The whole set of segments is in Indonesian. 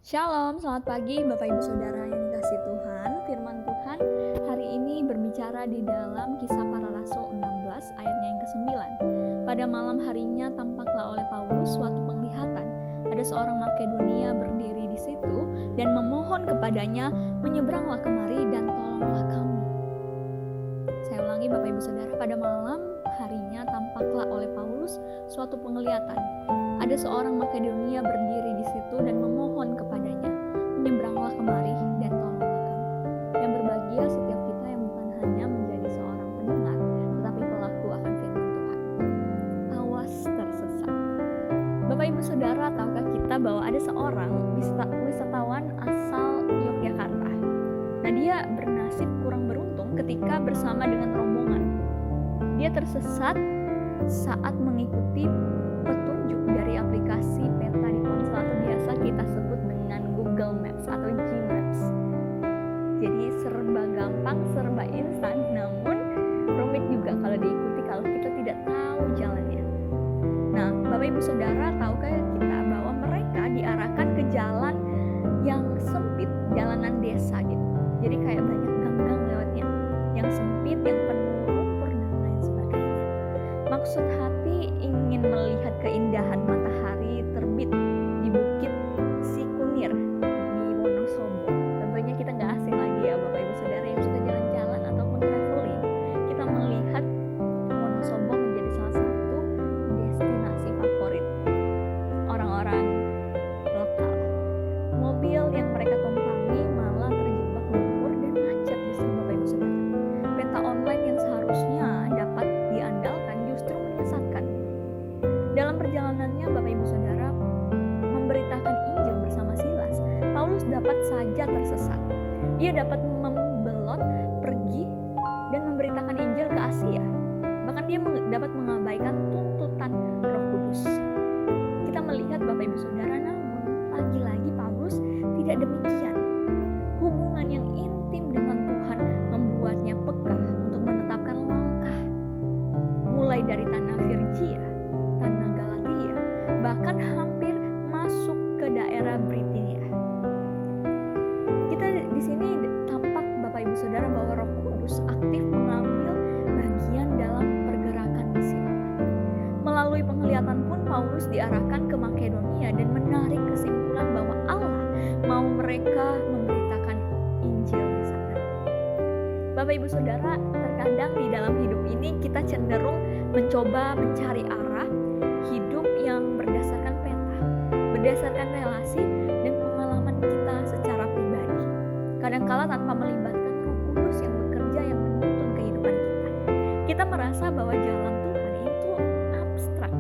Shalom, selamat pagi Bapak Ibu Saudara yang dikasihi Tuhan. Firman Tuhan hari ini berbicara di dalam Kisah Para Rasul 16 ayatnya yang ke-9. Pada malam harinya tampaklah oleh Paulus suatu penglihatan. Ada seorang Makedonia berdiri di situ dan memohon kepadanya, "Menyeberanglah kemari dan tolonglah kami." Saya ulangi Bapak Ibu Saudara, pada malam harinya tampaklah oleh Paulus suatu penglihatan. Ada seorang Makedonia berdiri di situ dan memohon kepadanya, "Menyeberanglah kemari dan tolonglah kami." Yang berbahagia setiap kita yang bukan hanya menjadi seorang pendengar, tetapi pelaku akan firman Tuhan. Awas tersesat. Bapak Ibu Saudara, tahukah kita bahwa ada seorang wisatawan asal Yogyakarta. Nah, dia bernasib kurang beruntung ketika bersama dengan rombongan. Dia tersesat saat mengikuti petunjuk dari aplikasi peta di ponsel atau biasa kita sebut dengan Google Maps atau Gmaps. Jadi serba gampang, serba instan, namun rumit juga kalau diikuti kalau kita tidak tahu jalannya. Nah, Bapak Ibu Saudara, tahukah kita bahwa mereka diarahkan ke jalan yang sempit, jalanan desa gitu. Jadi kayak banyak gang-gang lewatnya, yang sempit, yang penuh lumpur dan lain sebagainya. Maksud hati ingin melihat keindahan matahari terbit di Bukit Sikunir di Wonosobo. Tentunya kita nggak asing lagi ya Bapak Ibu Saudara yang suka jalan-jalan ataupun traveling. Kita melihat Wonosobo menjadi salah satu destinasi favorit orang-orang lokal. Mobil yang mereka tumpangi malah terjebak lumpur dan macet justru Bapak Ibu Saudara. Peta online yang seharusnya dapat diandalkan justru menyesatkan. Dalam perjalanannya Bapak Ibu Saudara memberitakan Injil bersama Silas, Paulus dapat saja tersesat. Ia dapat membelot pergi dan memberitakan Injil ke Asia. Bahkan dia dapat mengabaikan tuntutan Roh Kudus. Kita melihat Bapak Ibu Saudara, namun lagi-lagi Paulus tidak demikian. Hubungan yang intim dengan Tuhan membuatnya peka untuk menetapkan langkah mulai dari tanah Virgia, tanah Galatia, bahkan hampir masuk ke daerah Britania. Kita di sini tampak Bapak Ibu Saudara bahwa Roh Kudus aktif mengambil bagian dalam pergerakan misi. Melalui penglihatan pun Paulus diarahkan ke Makedonia dan menarik kesimpulan bahwa Allah mau mereka memberitakan Injil di sana. Bapak Ibu Saudara, terkadang di dalam hidup ini kita cenderung mencoba mencari arah hidup yang berdasarkan peta, berdasarkan relasi dan pengalaman kita secara pribadi. Kadangkala tanpa melibatkan Roh Kudus yang bekerja yang menuntun kehidupan kita. Kita merasa bahwa jalan Tuhan itu abstrak.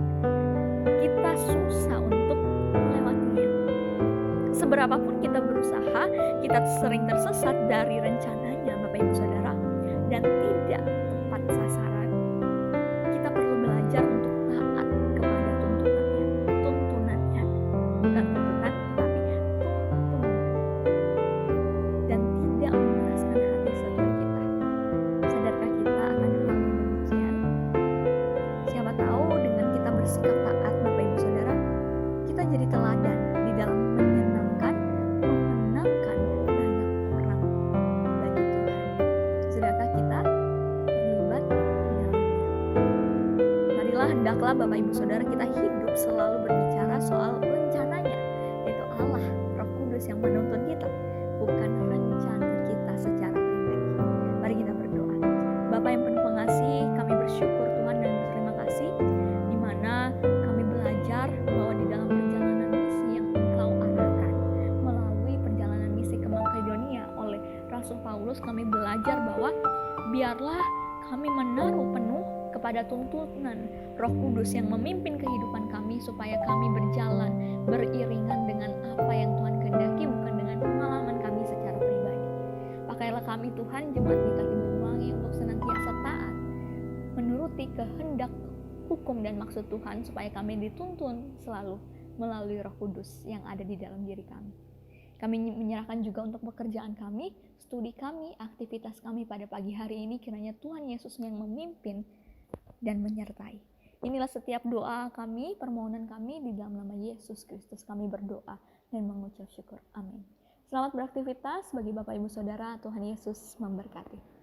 Kita susah untuk melewatinya. Seberapapun kita berusaha, kita sering tersesat dari rencananya Bapak Ibu Saudara dan tidak tepat sasaran. Kita perlu belajar untuk taat kepada tuntunannya, bukan tuntutan, tetapi tuntunan, dan tidak mengeraskan hati setiap kita. Sadarkah kita akan hal yang demikian? Siapa tahu dengan kita bersikap taat Bapak Ibu Saudara, kita jadi teladan di dalam memenangkan banyak orang bagi Tuhan. Sudahkah kita terlibat di dalamnya? Marilah hendaklah Bapak Ibu Saudara kita hidup selalu berbicara soal rencananya, yaitu Allah, Roh Kudus yang menuntun kita, bukan rencana kita secara pribadi. Mari kita berdoa. Bapa yang penuh pengasih, kami bersyukur Tuhan dan berterima kasih di mana kami belajar bahwa di dalam perjalanan misi yang Engkau arahkan melalui perjalanan misi ke Makedonia oleh Rasul Paulus, kami belajar bahwa biarlah kami menaruh penuh kepada tuntunan Roh Kudus yang memimpin kehidupan kami supaya kami berjalan beriringan dengan apa yang Tuhan kehendaki, bukan dengan pengalaman kami secara pribadi. Pakailah kami Tuhan, jemaat di kaki Banyuwangi, untuk senantiasa taat menuruti kehendak, hukum dan maksud Tuhan supaya kami dituntun selalu melalui Roh Kudus yang ada di dalam diri kami. Kami menyerahkan juga untuk pekerjaan kami, studi kami, aktivitas kami pada pagi hari ini. Kiranya Tuhan Yesus yang memimpin dan menyertai. Inilah setiap doa kami, permohonan kami di dalam nama Yesus Kristus kami berdoa dan mengucap syukur. Amin. Selamat beraktivitas bagi Bapak Ibu Saudara. Tuhan Yesus memberkati.